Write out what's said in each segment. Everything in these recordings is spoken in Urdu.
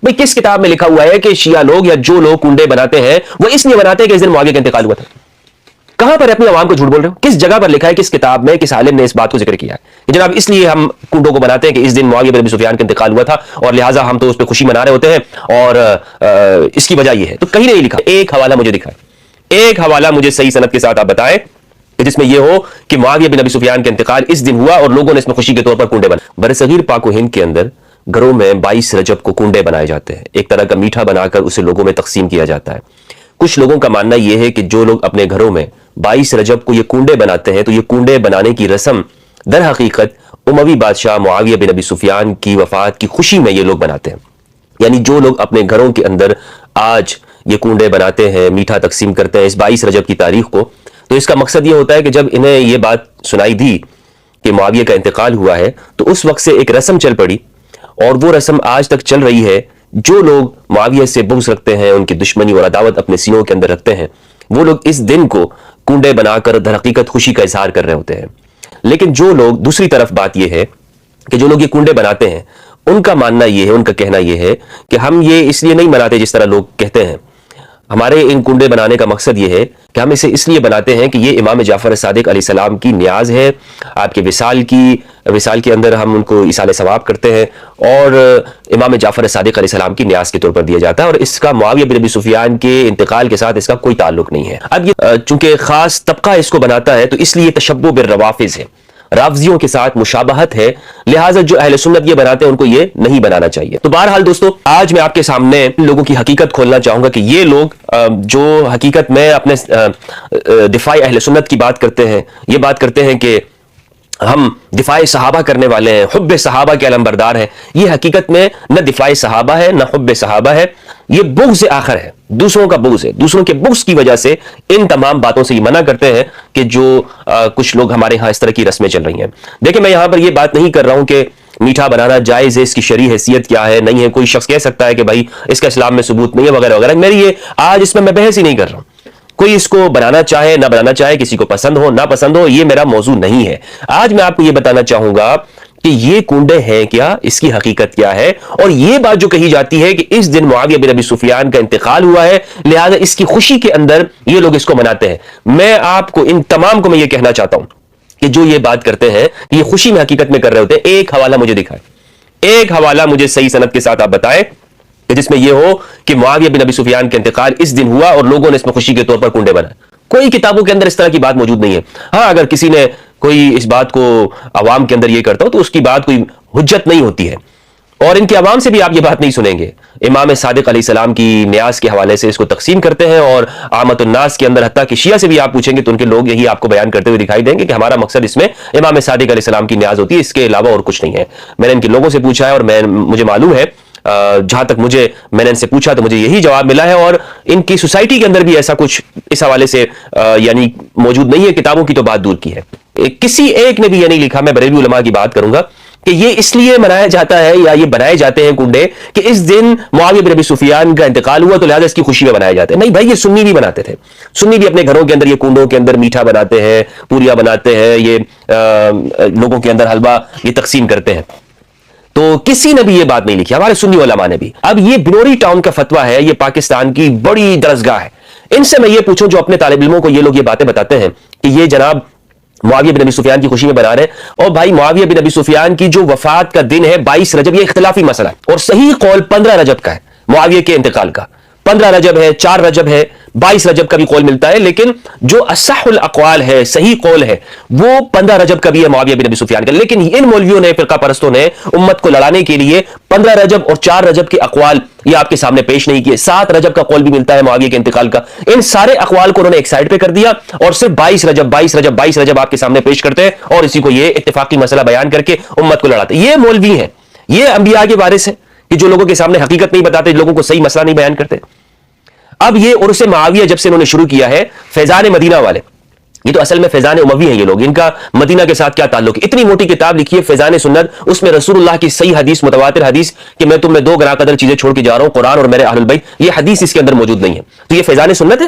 بھئی کس کتاب میں لکھا ہوا ہے کہ شیعہ لوگ یا جو لوگ کنڈے بناتے ہیں وہ اس لیے بناتے ہیں کہ اس دن معاویہ کا انتقال ہوا تھا؟ کہاں پر اپنی عوام کو جھوٹ بول رہے ہو؟ کس جگہ پر لکھا ہے، کس کتاب میں، کس عالم نے اس بات کو ذکر کیا ہے کہ جناب اس لیے ہم کنڈوں کو بناتے ہیں کہ اس دن معاویہ بن ابی سفیان کا انتقال ہوا تھا اور لہٰذا ہم تو اس پہ خوشی منا رہے ہوتے ہیں اور اس کی وجہ یہ ہے؟ تو کہیں نہیں لکھا۔ ایک حوالہ مجھے دکھائے، ایک حوالہ مجھے صحیح سند کے ساتھ آپ بتائیں جس میں یہ ہو کہ معاویہ بن ابی سفیان کا انتقال اس دن ہوا اور لوگوں نے اس میں خوشی کے طور پر کنڈے بنائے۔ برصغیر پاک و ہند کے اندر گھروں میں 22 رجب کو کنڈے بنائے جاتے ہیں، ایک طرح کا میٹھا بنا کر اسے لوگوں میں تقسیم کیا جاتا ہے۔ کچھ لوگوں کا ماننا یہ ہے کہ جو لوگ اپنے گھروں میں 22 رجب کو یہ کنڈے بناتے ہیں تو یہ کنڈے بنانے کی رسم در حقیقت اموی بادشاہ معاویہ بن ابی سفیان کی وفات کی خوشی میں یہ لوگ بناتے ہیں۔ یعنی جو لوگ اپنے گھروں کے اندر آج یہ کنڈے بناتے ہیں، میٹھا تقسیم کرتے ہیں اس 22 رجب کی تاریخ کو، تو اس کا مقصد یہ ہوتا ہے کہ جب انہیں یہ بات سنائی دی کہ معاویہ کا انتقال ہوا ہے تو اس وقت سے ایک رسم چل پڑی اور وہ رسم آج تک چل رہی ہے۔ جو لوگ معاویہ سے بغض رکھتے ہیں، ان کی دشمنی اور عداوت اپنے سینوں کے اندر رکھتے ہیں، وہ لوگ اس دن کو کنڈے بنا کر در حقیقت خوشی کا اظہار کر رہے ہوتے ہیں۔ لیکن جو لوگ، دوسری طرف بات یہ ہے کہ جو لوگ یہ کنڈے بناتے ہیں ان کا ماننا یہ ہے، ان کا کہنا یہ ہے کہ ہم یہ اس لیے نہیں بناتے جس طرح لوگ کہتے ہیں، ہمارے ان کنڈے بنانے کا مقصد یہ ہے کہ ہم اسے اس لیے بناتے ہیں کہ یہ امام جعفر صادق علیہ السلام کی نیاز ہے، آپ کے وصال کے اندر ہم ان کو ایصال ثواب کرتے ہیں اور امام جعفر صادق علیہ السلام کی نیاز کے طور پر دیا جاتا ہے، اور اس کا معاویہ بن ابی سفیان کے انتقال کے ساتھ اس کا کوئی تعلق نہیں ہے۔ اب یہ چونکہ خاص طبقہ اس کو بناتا ہے تو اس لیے تشبہ بالروافض ہے، رافضیوں کے ساتھ مشابہت ہے، لہٰذا جو اہل سنت یہ بناتے ہیں ان کو یہ نہیں بنانا چاہیے۔ تو بہرحال دوستو، آج میں آپ کے سامنے لوگوں کی حقیقت کھولنا چاہوں گا کہ یہ لوگ جو حقیقت میں اپنے دفاع اہل سنت کی بات کرتے ہیں، یہ بات کرتے ہیں کہ ہم دفاع صحابہ کرنے والے ہیں، حب صحابہ کے علمبردار ہیں، یہ حقیقت میں نہ دفاع صحابہ ہے نہ حب صحابہ ہے، یہ بغض آخر ہے، دوسروں کا بغض ہے۔ دوسروں کے بغض کی وجہ سے ان تمام باتوں سے یہ منع کرتے ہیں کہ جو کچھ لوگ ہمارے ہاں اس طرح کی رسمیں چل رہی ہیں۔ دیکھیں، میں یہاں پر یہ بات نہیں کر رہا ہوں کہ میٹھا بنانا جائز ہے، اس کی شرعی حیثیت کیا ہے، نہیں ہے۔ کوئی شخص کہہ سکتا ہے کہ بھائی اس کا اسلام میں ثبوت نہیں ہے وغیرہ وغیرہ، میری یہ آج اس میں بحث ہی نہیں کر رہا ہوں۔ کوئی اس کو بنانا چاہے نہ بنانا چاہے، کسی کو پسند ہو نہ پسند ہو، یہ میرا موضوع نہیں ہے۔ آج میں آپ کو یہ بتانا چاہوں گا کہ یہ کنڈے ہیں کیا، اس کی حقیقت کیا ہے، اور یہ بات جو کہی جاتی ہے کہ اس دن معاویہ بن ابی سفیان کا انتقال ہوا ہے لہذا اس کی خوشی کے اندر یہ لوگ اس کو مناتے ہیں۔ میں آپ کو ان تمام کو میں یہ کہنا چاہتا ہوں کہ جو یہ بات کرتے ہیں یہ خوشی میں حقیقت میں کر رہے ہوتے ہیں۔ ایک حوالہ مجھے دکھائے، ایک حوالہ مجھے صحیح سند کے ساتھ آپ بتائیں کہ جس میں یہ ہو کہ معاویہ بن ابی سفیان کا انتقال اس دن ہوا اور لوگوں نے اس میں خوشی کے طور پر کنڈے بنائے۔ کوئی کتابوں کے اندر اس طرح کی بات موجود نہیں ہے۔ ہاں، اگر کسی نے کوئی اس بات کو عوام کے اندر یہ کرتا ہو تو اس کی بات کوئی حجت نہیں ہوتی ہے، اور ان کے عوام سے بھی آپ یہ بات نہیں سنیں گے۔ امام صادق علیہ السلام کی نیاز کے حوالے سے اس کو تقسیم کرتے ہیں، اور عامت الناس کے اندر حتیٰ کہ شیعہ سے بھی آپ پوچھیں گے تو ان کے لوگ یہی آپ کو بیان کرتے ہوئے دکھائی دیں گے کہ ہمارا مقصد اس میں امام صادق علیہ السلام کی نیاز ہوتی ہے، اس کے علاوہ اور کچھ نہیں ہے۔ میں نے ان کے لوگوں سے پوچھا ہے اور مجھے معلوم ہے، جہاں تک میں نے ان سے پوچھا تو مجھے یہی جواب ملا ہے، اور ان کی سوسائٹی کے اندر بھی ایسا کچھ اس حوالے سے یعنی موجود نہیں ہے۔ کتابوں کی تو بات دور کی ہے، کسی ایک نے بھی یہ نہیں لکھا۔ میں بریلوی علماء کی بات کروں گا کہ یہ اس لیے منایا جاتا ہے یا یہ بنائے جاتے ہیں کنڈے کہ اس دن معاویہ بن ابی سفیان کا انتقال ہوا تو لہذا اس کی خوشی میں بنائے جاتے ہیں۔ نہیں بھائی، یہ سنی بھی بناتے تھے، سنی بھی اپنے گھروں کے اندر یہ کنڈوں کے اندر میٹھا بناتے ہیں، پوریاں بناتے ہیں، یہ لوگوں کے اندر حلوہ یہ تقسیم کرتے ہیں۔ تو کسی نے بھی یہ بات نہیں لکھی، ہمارے سنی علماء نے بھی۔ اب یہ بنوری ٹاؤن کا فتویٰ ہے، یہ پاکستان کی بڑی درسگاہ ہے۔ ان سے میں یہ پوچھوں جو اپنے طالب علموں کو یہ لوگ یہ باتیں بتاتے ہیں کہ یہ جناب معاویہ بن ابی سفیان کی خوشی میں بنا رہے ہیں، اور بھائی معاویہ بن ابی سفیان کی جو وفات کا دن ہے 22 رجب، یہ اختلافی مسئلہ ہے، اور صحیح قول 15 رجب کا ہے معاویہ کے انتقال کا۔ 15 رجب ہے، 4 رجب ہے، 22 رجب کا بھی قول ملتا ہے، لیکن جو اصح الاقوال ہے، صحیح قول ہے، وہ 15 رجب کا بھی ہے معاویہ بن ابی سفیان کا۔ لیکن ان مولویوں نے، فرقہ پرستوں نے امت کو لڑانے کے لیے 15 رجب اور 4 رجب کے اقوال یہ آپ کے سامنے پیش نہیں کیے۔ 7 رجب کا قول بھی ملتا ہے معاویہ کے انتقال کا۔ ان سارے اقوال کو انہوں نے ایک سائڈ پہ کر دیا اور صرف 22 رجب آپ کے سامنے پیش کرتے ہیں، اور اسی کو یہ اتفاقی مسئلہ بیان کر کے امت کو لڑاتے ہیں۔ یہ مولوی ہیں، یہ انبیاء کے وارث ہیں کہ جو لوگوں کے سامنے حقیقت نہیں بتاتے، لوگوں کو صحیح مسئلہ نہیں بیان کرتے۔ اب یہ عرس معاویہ جب سے انہوں نے شروع کیا ہے، فیضان مدینہ والے، یہ تو اصل میں فیضان اموی ہیں یہ لوگ، ان کا مدینہ کے ساتھ کیا تعلق ہے؟ اتنی موٹی کتاب لکھی ہے فیضان سنت، اس میں رسول اللہ کی صحیح حدیث، متواتر حدیث کہ میں تم میں 2 گراں قدر چیزیں چھوڑ کے جا رہا ہوں، قرآن اور میرے اہل البیت، یہ حدیث اس کے اندر موجود نہیں ہے۔ تو یہ فیضان سنت ہے۔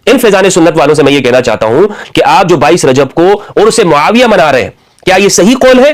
ان فیضان سنت والوں سے میں یہ کہنا چاہتا ہوں کہ آپ جو 22 رجب کو عرس معاویہ منا رہے ہیں، کیا یہ صحیح قول ہے